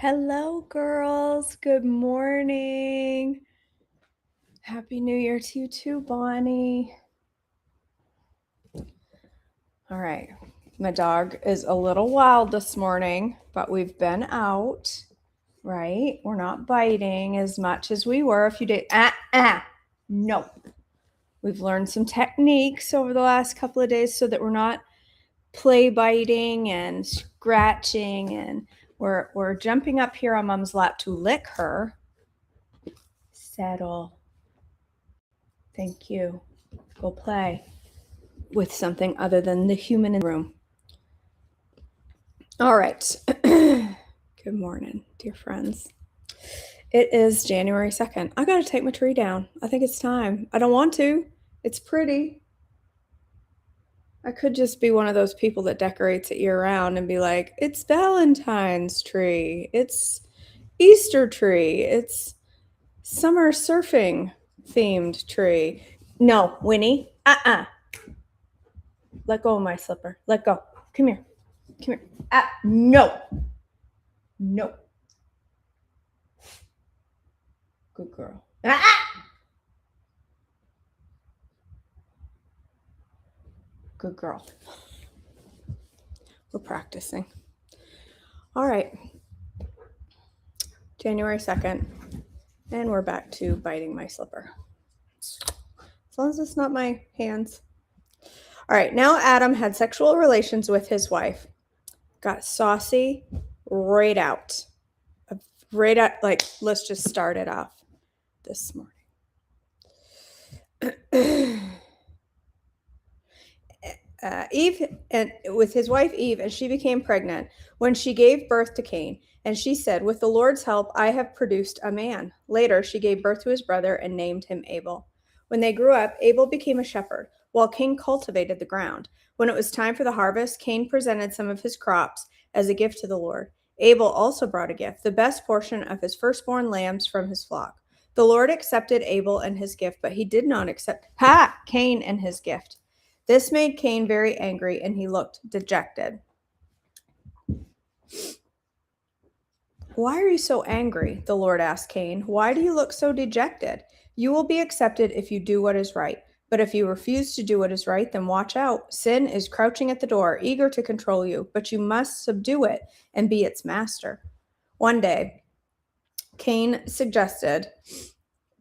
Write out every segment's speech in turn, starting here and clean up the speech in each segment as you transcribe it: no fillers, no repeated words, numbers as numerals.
Hello, girls. Good morning. Happy New Year to you too, Bonnie. All right. My dog is a little wild this morning, but we've been out, right? We're not biting as much as we were a few days. No. We've learned some techniques over the last couple of days so that we're not play biting and scratching, and we're jumping up here on Mom's lap to lick her. Settle. Thank you. Go play with something other than the human in the room. All right. Good morning, dear friends. It is January 2nd. I got to take my tree down. I think it's time. I don't want to. It's pretty. I could just be one of those people that decorates it year-round and be like, it's Valentine's tree. It's Easter tree. It's summer surfing themed tree. No, Winnie. Let go of my slipper. Let go. Come here. Come here. No. No. Good girl. Good girl. We're practicing. All right. January 2nd. And we're back to biting my slipper. As long as it's not my hands. All right. Now Adam had sexual relations with his wife. Got saucy right out. Like, let's just start it off this morning. Eve, and with his wife Eve, and she became pregnant when she gave birth to Cain. And she said, with the Lord's help, I have produced a man. Later, she gave birth to his brother and named him Abel. When they grew up, Abel became a shepherd, while Cain cultivated the ground. When it was time for the harvest, Cain presented some of his crops as a gift to the Lord. Abel also brought a gift, the best portion of his firstborn lambs from his flock. The Lord accepted Abel and his gift, but he did not accept Cain and his gift. This made Cain very angry, and he looked dejected. Why are you so angry? The Lord asked Cain. Why do you look so dejected? You will be accepted if you do what is right. But if you refuse to do what is right, then watch out. Sin is crouching at the door, eager to control you, but you must subdue it and be its master. One day, Cain suggested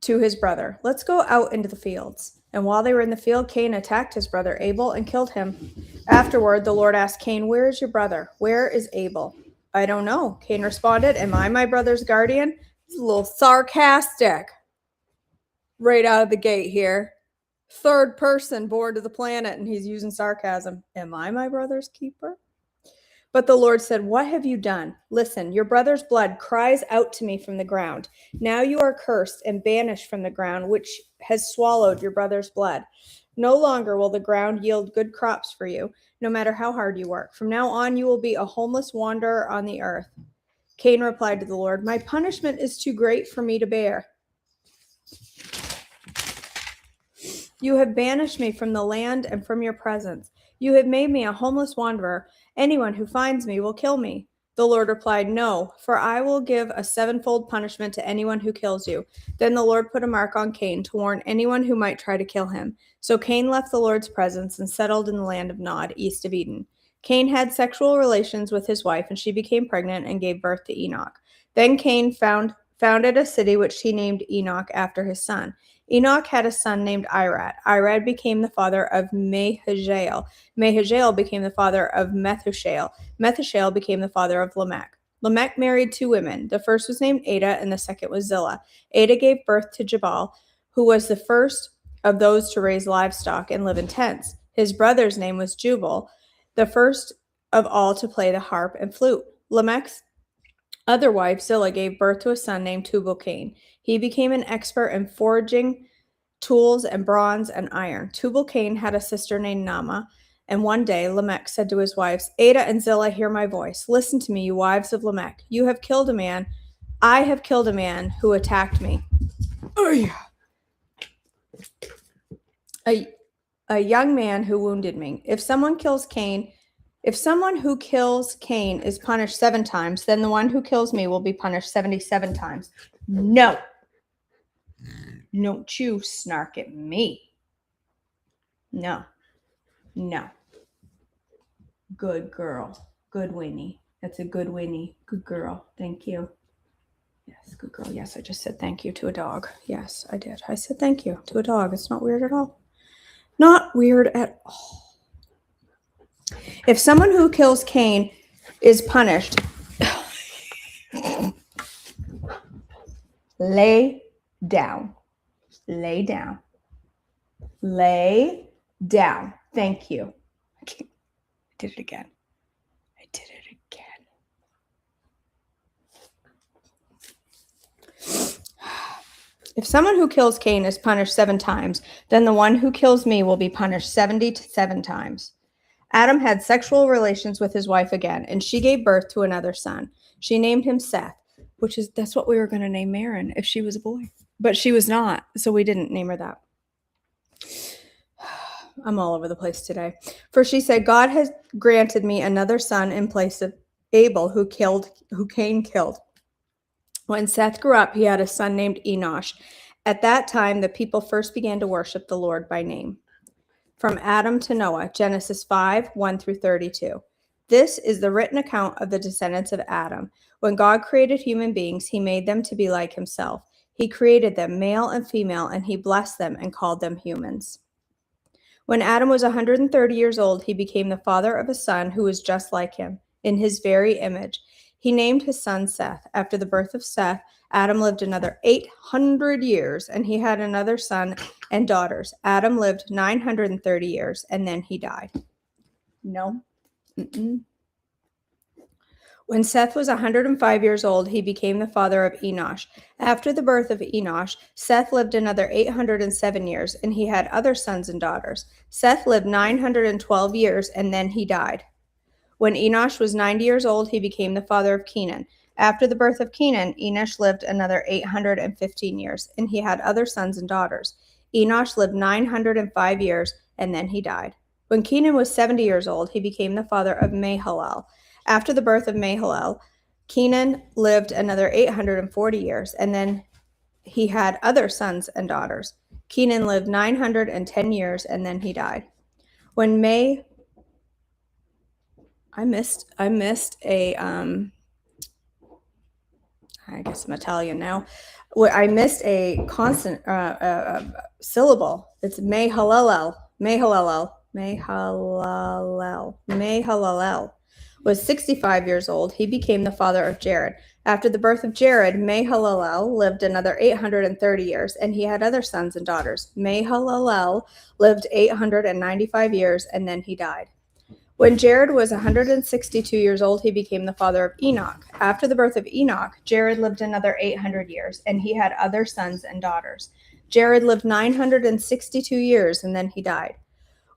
to his brother, let's go out into the fields. And while they were in the field, Cain attacked his brother Abel and killed him. Afterward, the Lord asked Cain, where is your brother? Where is Abel? I don't know. Cain responded, am I my brother's guardian? He's a little sarcastic. Right out of the gate here. Third person born to the planet, and he's using sarcasm. Am I my brother's keeper? But the Lord said, what have you done? Listen, your brother's blood cries out to me from the ground. Now you are cursed and banished from the ground, which has swallowed your brother's blood. No longer will the ground yield good crops for you, no matter how hard you work. From now on, you will be a homeless wanderer on the earth. Cain replied to the Lord, my punishment is too great for me to bear. You have banished me from the land and from your presence. You have made me a homeless wanderer. Anyone who finds me will kill me. The Lord replied, no, for I will give a sevenfold punishment to anyone who kills you. Then the Lord put a mark on Cain to warn anyone who might try to kill him. So Cain left the Lord's presence and settled in the land of Nod, east of Eden. Cain had sexual relations with his wife, and she became pregnant and gave birth to Enoch. Then Cain founded a city which he named Enoch after his son. Enoch had a son named Irad. Irad became the father of Mehujael. Mehujael became the father of Methushael. Methushael became the father of Lamech. Lamech married two women. The first was named Ada, and the second was Zillah. Ada gave birth to Jabal, who was the first of those to raise livestock and live in tents. His brother's name was Jubal, the first of all to play the harp and flute. Lamech's other wife, Zillah, gave birth to a son named Tubal-Cain. He became an expert in forging tools and bronze and iron. Tubal-Cain had a sister named Naamah, and one day Lamech said to his wives, Ada and Zillah, hear my voice. Listen to me, you wives of Lamech. You have killed a man. I have killed a man who attacked me. A young man who wounded me. If someone kills Cain, If someone who kills Cain is punished 7 times, then the one who kills me will be punished 77 times. No. Don't you snark at me. No. No. Good girl. Good Winnie. That's a good Winnie. Good girl. Thank you. Yes, good girl. Yes, I just said thank you to a dog. Yes, I did. I said thank you to a dog. It's not weird at all. Not weird at all. If someone who kills Cain is punished, lay down. Lay down. Lay down. Thank you. I did it again. I did it again. If someone who kills Cain is punished 7 times, then the one who kills me will be punished 77 times. Adam had sexual relations with his wife again, and she gave birth to another son. She named him Seth, that's what we were going to name Marin if she was a boy. But she was not, so we didn't name her that. I'm all over the place today. For she said, God has granted me another son in place of Abel, who Cain killed. When Seth grew up, he had a son named Enosh. At that time, the people first began to worship the Lord by name. From Adam to Noah, Genesis 5, 1 through 32. This is the written account of the descendants of Adam. When God created human beings, he made them to be like himself. He created them, male and female, and he blessed them and called them humans. When Adam was 130 years old, he became the father of a son who was just like him, in his very image. He named his son Seth. After the birth of Seth, Adam lived another 800 years, and he had another son and daughters. Adam lived 930 years, and then he died. No. When Seth was 105 years old, he became the father of Enosh. After the birth of Enosh, Seth lived another 807 years, and he had other sons and daughters. Seth lived 912 years, and then he died. When Enosh was 90 years old, he became the father of Kenan. After the birth of Kenan, Enosh lived another 815 years, and he had other sons and daughters. Enosh lived 905 years, and then he died. When Kenan was 70 years old, he became the father of Mahalalel. After the birth of Mahalalel, Kenan lived another 840 years, and then he had other sons and daughters. Kenan lived 910 years, and then he died. When I missed a I guess I'm Italian now. I missed a constant syllable. It's Mahalalel. Was 65 years old. He became the father of Jared. After the birth of Jared, Mahalalel lived another 830 years, and he had other sons and daughters. Mahalalel lived 895 years, and then he died. When Jared was 162 years old, he became the father of Enoch. After the birth of Enoch, Jared lived another 800 years, and he had other sons and daughters. Jared lived 962 years, and then he died.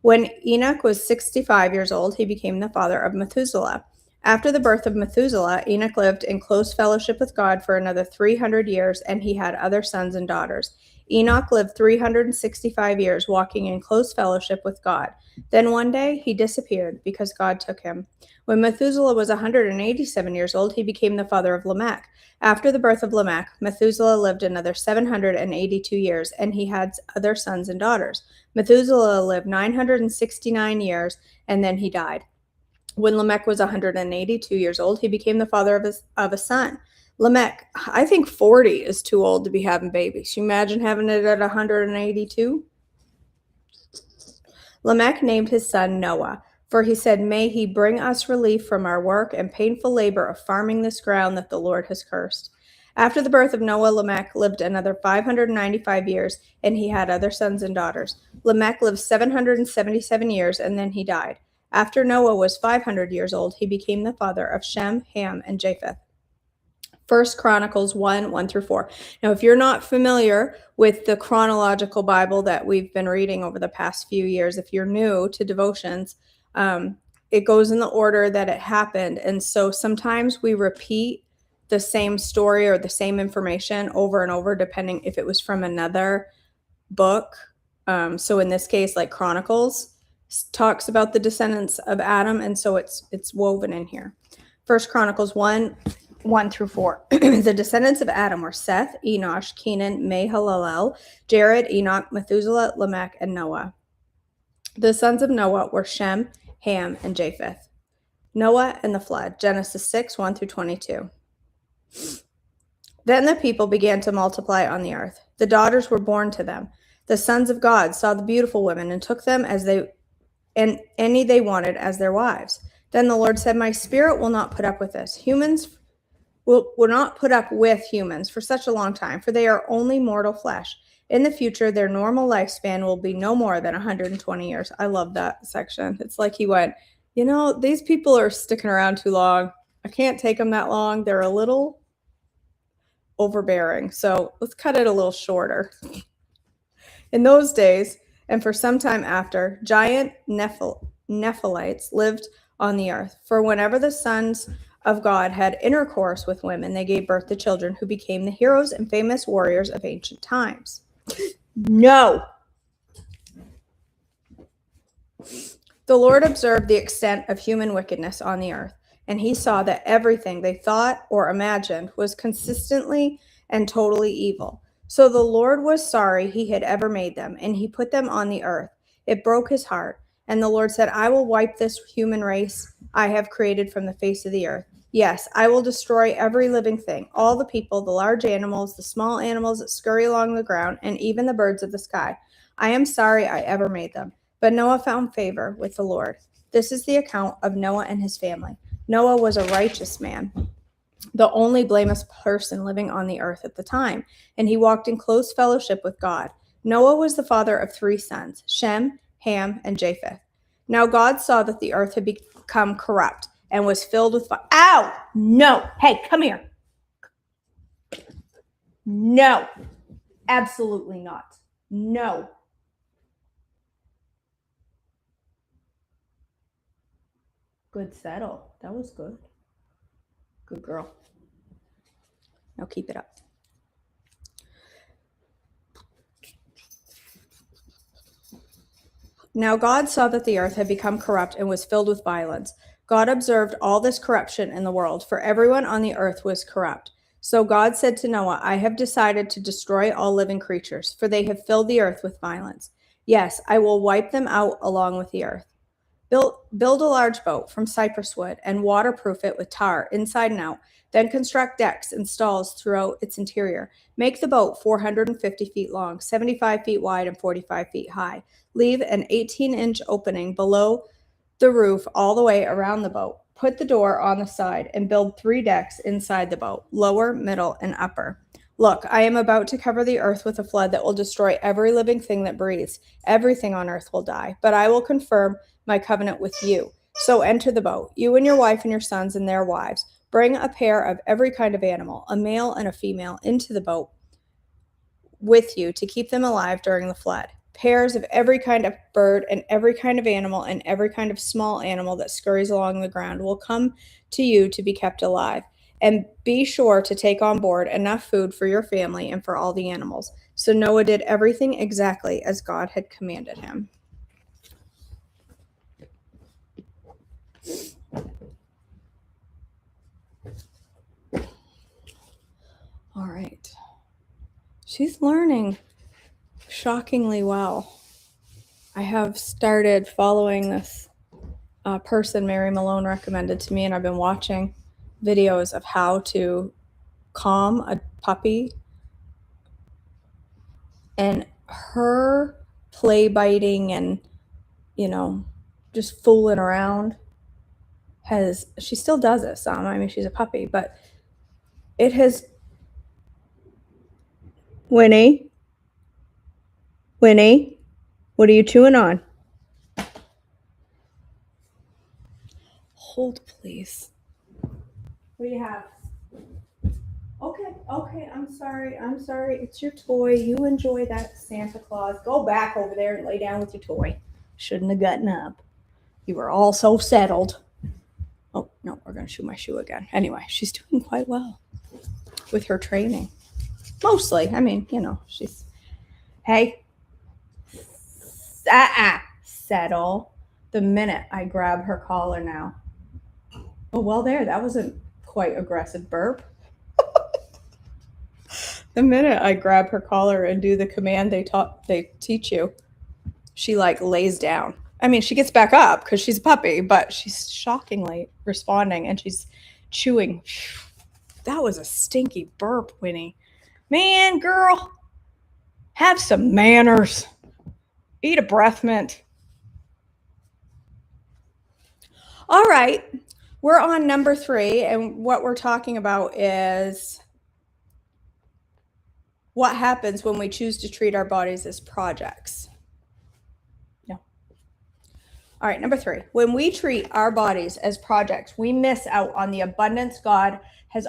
When Enoch was 65 years old, he became the father of Methuselah. After the birth of Methuselah, Enoch lived in close fellowship with God for another 300 years, and he had other sons and daughters. Enoch lived 365 years, walking in close fellowship with God. Then one day he disappeared because God took him. When Methuselah was 187 years old, he became the father of Lamech. After the birth of Lamech, Methuselah lived another 782 years, and he had other sons and daughters. Methuselah lived 969 years, and then he died. When Lamech was 182 years old, he became the father of a son. Lamech, I think 40 is too old to be having babies. You imagine having it at 182? Lamech named his son Noah, for he said, "May he bring us relief from our work and painful labor of farming this ground that the Lord has cursed." After the birth of Noah, Lamech lived another 595 years, and he had other sons and daughters. Lamech lived 777 years, and then he died. After Noah was 500 years old, he became the father of Shem, Ham, and Japheth. 1 Chronicles 1, 1 through 4. Now, if you're not familiar with the chronological Bible that we've been reading over the past few years, if you're new to devotions, it goes in the order that it happened. And so sometimes we repeat the same story or the same information over and over, depending if it was from another book. So in this case, like Chronicles. talks about the descendants of Adam, and so it's woven in here. First Chronicles 1:1-4. The descendants of Adam were Seth, Enosh, Kenan, Mahalalel, Jared, Enoch, Methuselah, Lamech, and Noah. The sons of Noah were Shem, Ham, and Japheth. Noah and the flood. Genesis 6:1-22. Then the people began to multiply on the earth. The daughters were born to them. The sons of God saw the beautiful women and took them as any they wanted as their wives. Then the Lord said, "My spirit will not put up with this. Humans will not put up with humans for such a long time, for they are only mortal flesh. In the future, their normal lifespan will be no more than 120 years." I love that section. It's like he went, these people are sticking around too long. I can't take them that long. They're a little overbearing. So let's cut it a little shorter. In those days, and for some time after, giant Nephilites lived on the earth. For whenever the sons of God had intercourse with women, they gave birth to children who became the heroes and famous warriors of ancient times. No. The Lord observed the extent of human wickedness on the earth, and he saw that everything they thought or imagined was consistently and totally evil. So the Lord was sorry he had ever made them, and he put them on the earth. It broke his heart. And the Lord said, "I will wipe this human race I have created from the face of the earth. Yes, I will destroy every living thing, all the people, the large animals, the small animals that scurry along the ground, and even the birds of the sky. I am sorry I ever made them." But Noah found favor with the Lord. This is the account of Noah and his family. Noah was a righteous man, the only blameless person living on the earth at the time, and he walked in close fellowship with God. Noah was the father of 3 sons, Shem, Ham, and Japheth. Now God saw that the earth had become corrupt and was filled with fire. Ow! No! Hey, come here. No. Absolutely not. No. Good settle. That was good. Good girl. Now keep it up. Now God saw that the earth had become corrupt and was filled with violence. God observed all this corruption in the world, for everyone on the earth was corrupt. So God said to Noah, "I have decided to destroy all living creatures, for they have filled the earth with violence. Yes, I will wipe them out along with the earth. Build a large boat from cypress wood and waterproof it with tar inside and out. Then construct decks and stalls throughout its interior. Make the boat 450 feet long, 75 feet wide, and 45 feet high. Leave an 18-inch opening below the roof all the way around the boat. Put the door on the side and build 3 decks inside the boat, lower, middle, and upper. Look, I am about to cover the earth with a flood that will destroy every living thing that breathes. Everything on earth will die, but I will confirm my covenant with you. So enter the boat, you and your wife and your sons and their wives. Bring a pair of every kind of animal, a male and a female, into the boat with you to keep them alive during the flood. Pairs of every kind of bird and every kind of animal and every kind of small animal that scurries along the ground will come to you to be kept alive. And be sure to take on board enough food for your family and for all the animals." So Noah did everything exactly as God had commanded him. All right. She's learning shockingly well. I have started following this person Mary Malone recommended to me, and I've been watching videos of how to calm a puppy. And her play biting and, just fooling around she still does it some. I mean, she's a puppy, but it has. Winnie, what are you chewing on? Hold, please. What do you have? Okay, I'm sorry. It's your toy. You enjoy that, Santa Claus. Go back over there and lay down with your toy. Shouldn't have gotten up. You were all so settled. Oh, no, we're going to shoe my shoe again. Anyway, she's doing quite well with her training. Mostly. I mean, she's... Hey. Settle. The minute I grab her collar now. Oh, well, that wasn't quite aggressive burp. The minute I grab her collar and do the command they teach you, she like lays down. I mean, she gets back up because she's a puppy, but she's shockingly responding and she's chewing. That was a stinky burp, Winnie. Man, girl, have some manners. Eat a breath mint. All right, we're on number 3, and what we're talking about is what happens when we choose to treat our bodies as projects. Yeah. All right, number 3. When we treat our bodies as projects, we miss out on the abundance God has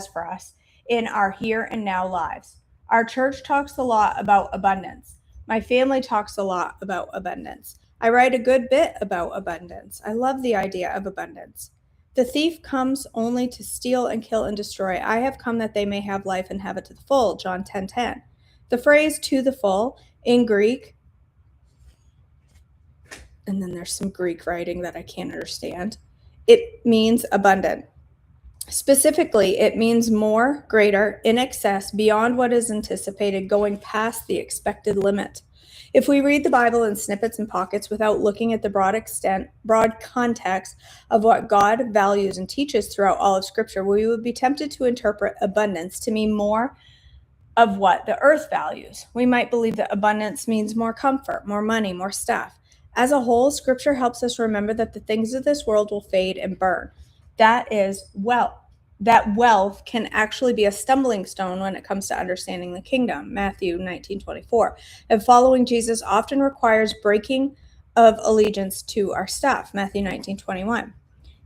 for us in our here and now lives. Our church talks a lot about abundance. My family talks a lot about abundance. I write a good bit about abundance. I love the idea of abundance. The thief comes only to steal and kill and destroy. I have come that they may have life and have it to the full, John 10:10. The phrase to the full in Greek, and then there's some Greek writing that I can't understand, it means abundant. Specifically, it means more, greater, in excess, beyond what is anticipated, going past the expected limit. If we read the Bible in snippets and pockets without looking at the broad context of what God values and teaches throughout all of Scripture, we would be tempted to interpret abundance to mean more of what the earth values. We might believe that abundance means more comfort, more money, more stuff. As a whole, Scripture helps us remember that the things of this world will fade and burn. That wealth can actually be a stumbling stone when it comes to understanding the kingdom, Matthew 19:24. And following Jesus often requires breaking of allegiance to our stuff, Matthew 19:21.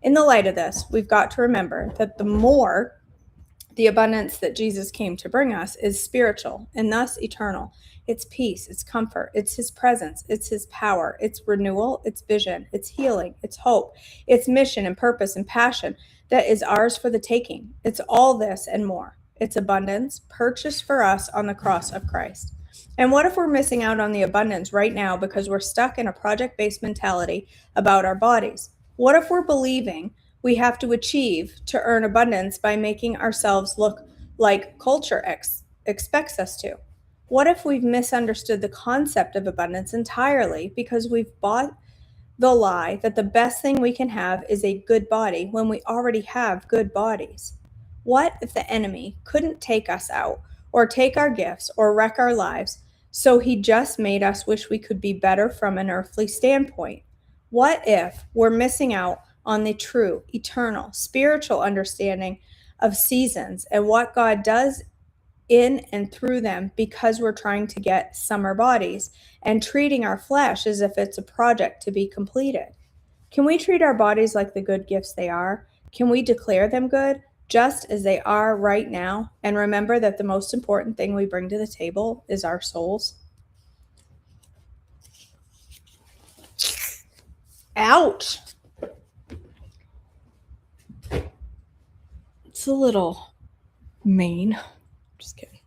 In the light of this, we've got to remember that the abundance that Jesus came to bring us is spiritual and thus eternal. It's peace, it's comfort, it's his presence, it's his power, it's renewal, it's vision, it's healing, it's hope, it's mission and purpose and passion that is ours for the taking. It's all this and more. It's abundance purchased for us on the cross of Christ. And what if we're missing out on the abundance right now because we're stuck in a project-based mentality about our bodies? What if we're believing we have to achieve to earn abundance by making ourselves look like culture expects us to? What if we've misunderstood the concept of abundance entirely because we've bought the lie that the best thing we can have is a good body when we already have good bodies? What if the enemy couldn't take us out or take our gifts or wreck our lives, so he just made us wish we could be better from an earthly standpoint? What if we're missing out on the true, eternal, spiritual understanding of seasons and what God does in and through them because we're trying to get summer bodies and treating our flesh as if it's a project to be completed? Can we treat our bodies like the good gifts they are? Can we declare them good just as they are right now and remember that the most important thing we bring to the table is our souls? Ouch! It's a little mean. Just kidding.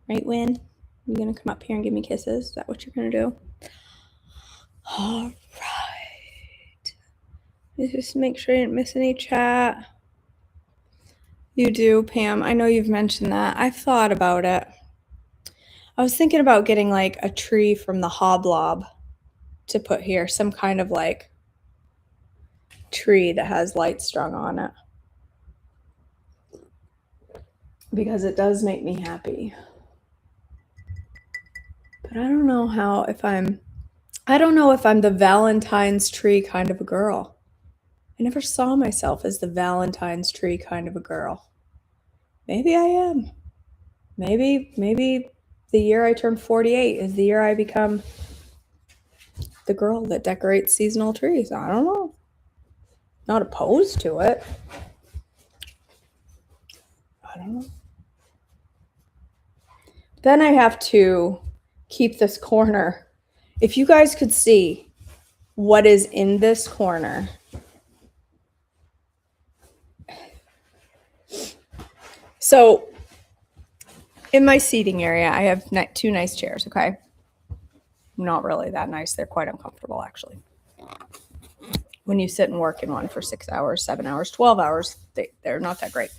Right, Win? You gonna come up here and give me kisses? Is that what you're gonna do? All right. Just make sure you didn't miss any chat. You do, Pam. I know you've mentioned that. I've thought about it. I was thinking about getting like a tree from the Hoblob to put here, some kind of like tree that has light strung on it, because it does make me happy. But I don't know if I'm the Valentine's tree kind of a girl. I never saw myself as the Valentine's tree kind of a girl. Maybe I am. Maybe the year I turn 48 is the year I become the girl that decorates seasonal trees. I don't know. Not opposed to it. I don't know. Then I have to keep this corner. If you guys could see what is in this corner. So in my seating area, I have 2 nice chairs, okay? Not really that nice. They're quite uncomfortable, actually. when you sit and work in one for 6 hours, 7 hours, 12 hours, they're not that great.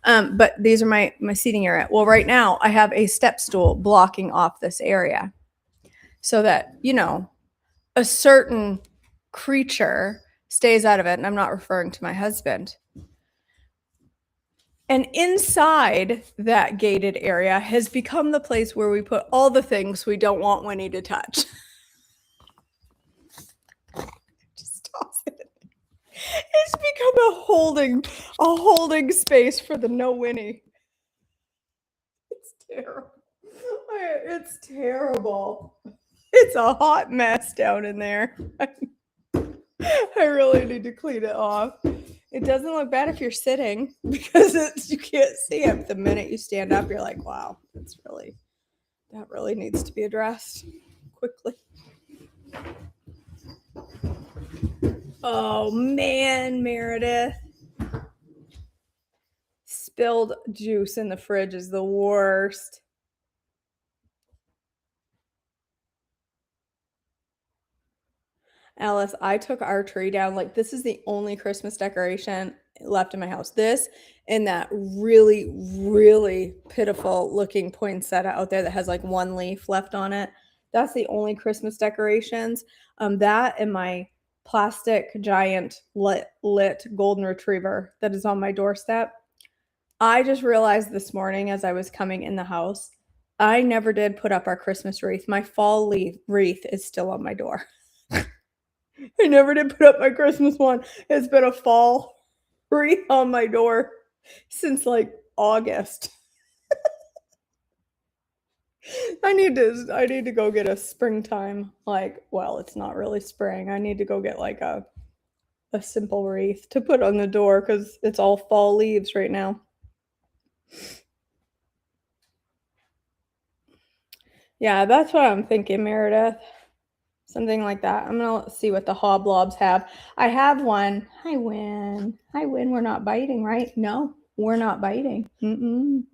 But these are my seating area. Well, right now I have a step stool blocking off this area so that, a certain creature stays out of it. And I'm not referring to my husband. And inside that gated area has become the place where we put all the things we don't want Winnie to touch. Just toss it. It's become a holding space for the no Winnie. It's terrible. It's terrible. It's a hot mess down in there. I really need to clean it off. It doesn't look bad if you're sitting because you can't see it. The minute you stand up, you're like, wow, that really needs to be addressed quickly. Oh man, Meredith. Spilled juice in the fridge is the worst. Alice, I took our tree down. Like, this is the only Christmas decoration left in my house. This and that really, really pitiful looking poinsettia out there that has like one leaf left on it. That's the only Christmas decorations. That and my plastic giant lit golden retriever that is on my doorstep. I just realized this morning as I was coming in the house, I never did put up our Christmas wreath. My fall wreath is still on my door. I never did put up my Christmas one. It's been a fall wreath on my door since like August. I need to go get a springtime, it's not really spring. I need to go get like a simple wreath to put on the door because it's all fall leaves right now. Yeah, that's what I'm thinking, Meredith. Something like that. I'm going to see what the hoblobs have. I have one. Hi, Win. Hi, Win. We're not biting, right? No, we're not biting. No,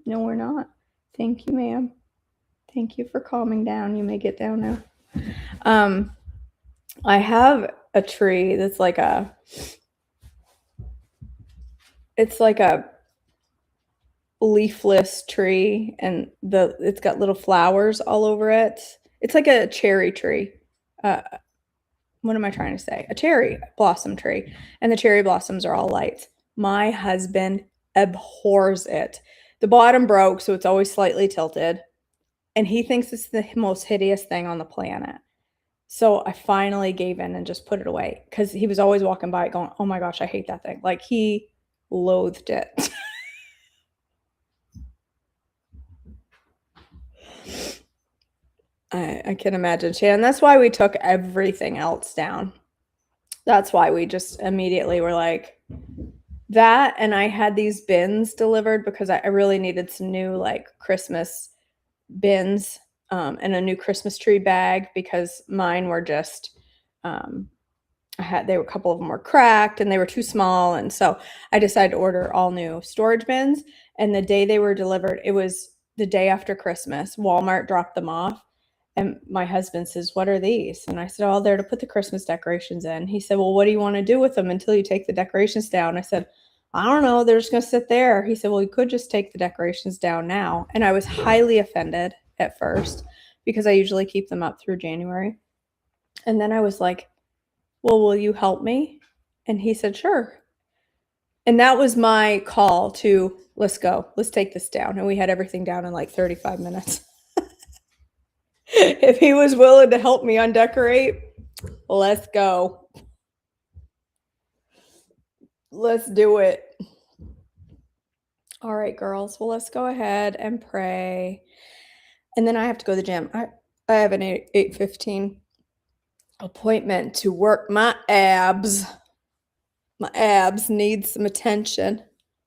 we're not. Thank you, ma'am. Thank you for calming down. You may get down now. I have a tree that's like it's like a leafless tree, and it's got little flowers all over it. It's like a cherry tree. What am I trying to say? A cherry blossom tree. And the cherry blossoms are all lights. My husband abhors it. The bottom broke, so it's always slightly tilted. And he thinks it's the most hideous thing on the planet. So I finally gave in and just put it away because he was always walking by it going, oh my gosh, I hate that thing. Like, he loathed it. I can imagine, Shannon. That's why we took everything else down. That's why we just immediately were like that. And I had these bins delivered because I really needed some new like Christmas bins and a new Christmas tree bag because mine were just a couple of them were cracked and they were too small. And so I decided to order all new storage bins. And the day they were delivered, it was the day after Christmas. Walmart dropped them off. And my husband says, what are these? And I said, oh, they're to put the Christmas decorations in. He said, well, what do you want to do with them until you take the decorations down? I said, I don't know. They're just going to sit there. He said, well, you could just take the decorations down now. And I was highly offended at first because I usually keep them up through January. And then I was like, well, will you help me? And he said, sure. And that was my call to, let's go. Let's take this down. And we had everything down in like 35 minutes. If he was willing to help me undecorate, let's go. Let's do it. All right, girls. Well, let's go ahead and pray. And then I have to go to the gym. I have an 8:15 appointment to work my abs. My abs need some attention.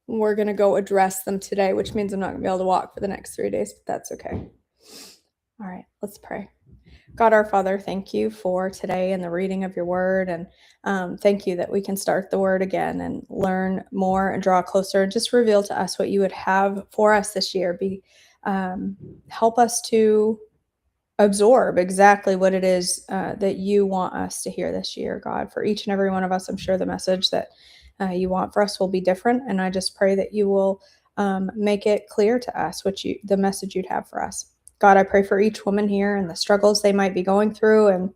We're going to go address them today, which means I'm not going to be able to walk for the next 3 days, but that's okay. All right, let's pray. God, our Father, thank you for today and the reading of your word. And thank you that we can start the word again and learn more and draw closer and just reveal to us what you would have for us this year. Help us to absorb exactly what it is that you want us to hear this year, God. For each and every one of us, I'm sure the message that you want for us will be different. And I just pray that you will make it clear to us the message you'd have for us. God, I pray for each woman here and the struggles they might be going through and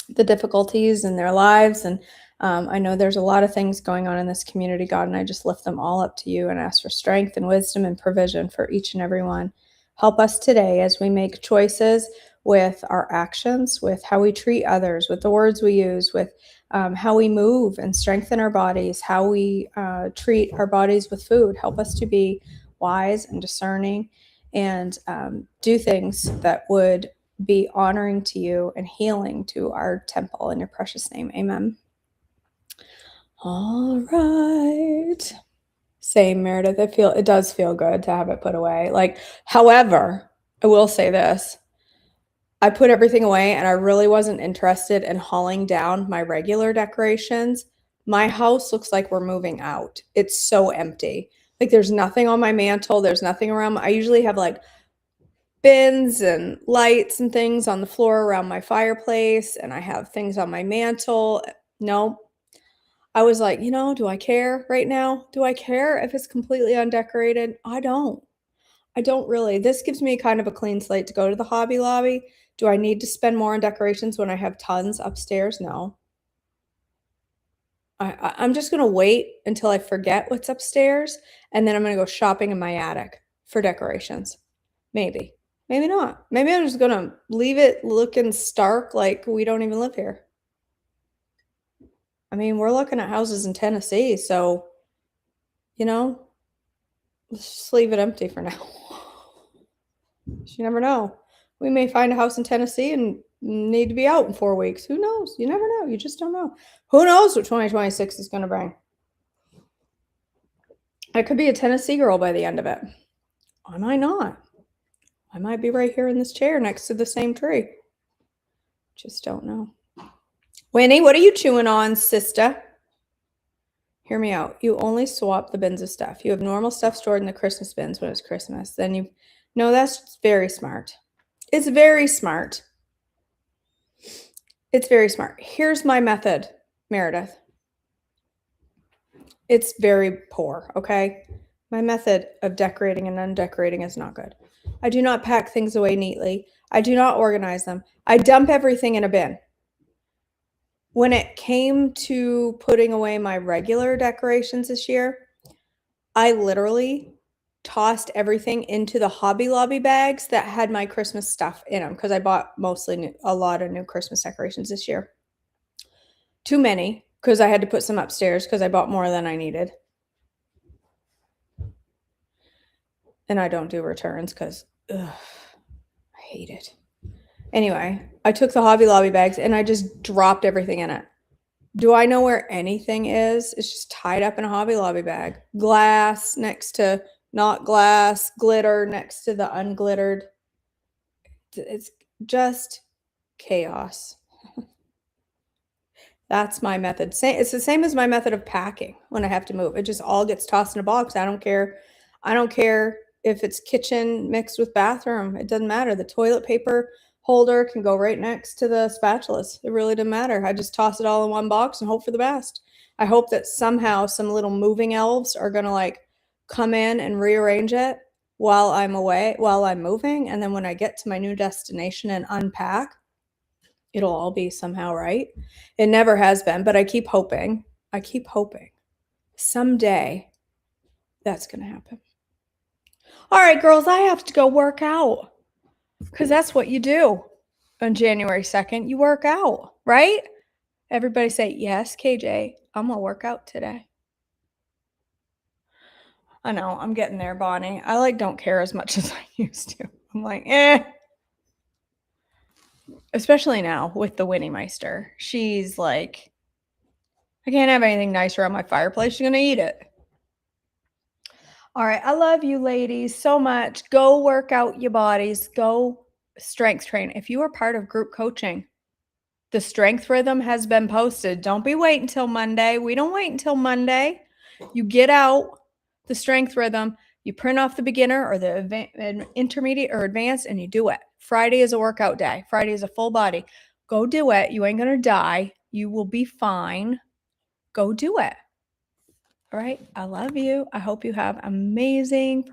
the difficulties in their lives. And I know there's a lot of things going on in this community, God, and I just lift them all up to you and ask for strength and wisdom and provision for each and every one. Help us today as we make choices with our actions, with how we treat others, with the words we use, with how we move and strengthen our bodies, how we treat our bodies with food. Help us to be wise and discerning and do things that would be honoring to you and healing to our temple. In your precious name, amen. All right. Same, Meredith. It does feel good to have it put away. However, I will say this. I put everything away and I really wasn't interested in hauling down my regular decorations. My house looks like we're moving out. It's so empty. There's nothing on my mantle. There's nothing around. I usually have bins and lights and things on the floor around my fireplace, and I have things on my mantle. No, I was like, do I care right now? Do I care if it's completely undecorated? I don't really. This gives me kind of a clean slate to go to the Hobby Lobby. Do I need to spend more on decorations when I have tons upstairs? No. I'm just going to wait until I forget what's upstairs, and then I'm going to go shopping in my attic for decorations. Maybe. Maybe not. Maybe I'm just going to leave it looking stark like we don't even live here. I mean, we're looking at houses in Tennessee, so, let's just leave it empty for now. You never know. We may find a house in Tennessee and need to be out in 4 weeks. Who knows? You never know. You just don't know. Who knows what 2026 is going to bring? I could be a Tennessee girl by the end of it. I might not. I might be right here in this chair next to the same tree. Just don't know. Winnie, what are you chewing on, sister? Hear me out. You only swap the bins of stuff. You have normal stuff stored in the Christmas bins when it's Christmas. Then no, that's very smart. It's very smart. It's very smart. Here's my method, Meredith. It's very poor, okay? My method of decorating and undecorating is not good. I do not pack things away neatly. I do not organize them. I dump everything in a bin. When it came to putting away my regular decorations this year, I literally tossed everything into the Hobby Lobby bags that had my Christmas stuff in them because I bought a lot of new Christmas decorations this year. Too many because I had to put some upstairs because I bought more than I needed. And I don't do returns because I hate it. Anyway, I took the Hobby Lobby bags and I just dropped everything in it. Do I know where anything is? It's just tied up in a Hobby Lobby bag. Glass next to not glass, glitter next to the unglittered. It's just chaos. That's my method. It's the same as my method of packing when I have to move. It just all gets tossed in a box. I don't care. I don't care if it's kitchen mixed with bathroom. It doesn't matter. The toilet paper holder can go right next to the spatulas. It really doesn't matter. I just toss it all in one box and hope for the best. I hope that somehow some little moving elves are going to come in and rearrange it while I'm away, while I'm moving. And then when I get to my new destination and unpack, it'll all be somehow right. It never has been, but I keep hoping. Someday that's going to happen. All right, girls, I have to go work out because that's what you do on January 2nd. You work out, right? Everybody say, yes, KJ, I'm going to work out today. I know, I'm getting there, Bonnie. I don't care as much as I used to. I'm Especially now with the Winnie Meister. She's I can't have anything nicer on my fireplace. She's going to eat it. All right. I love you ladies so much. Go work out your bodies. Go strength train. If you are part of group coaching, the strength rhythm has been posted. Don't be waiting until Monday. We don't wait until Monday. You get out the strength rhythm. You print off the beginner or the intermediate or advanced and you do it. Friday is a workout day. Friday is a full body. Go do it. You ain't going to die. You will be fine. Go do it. All right. I love you. I hope you have amazing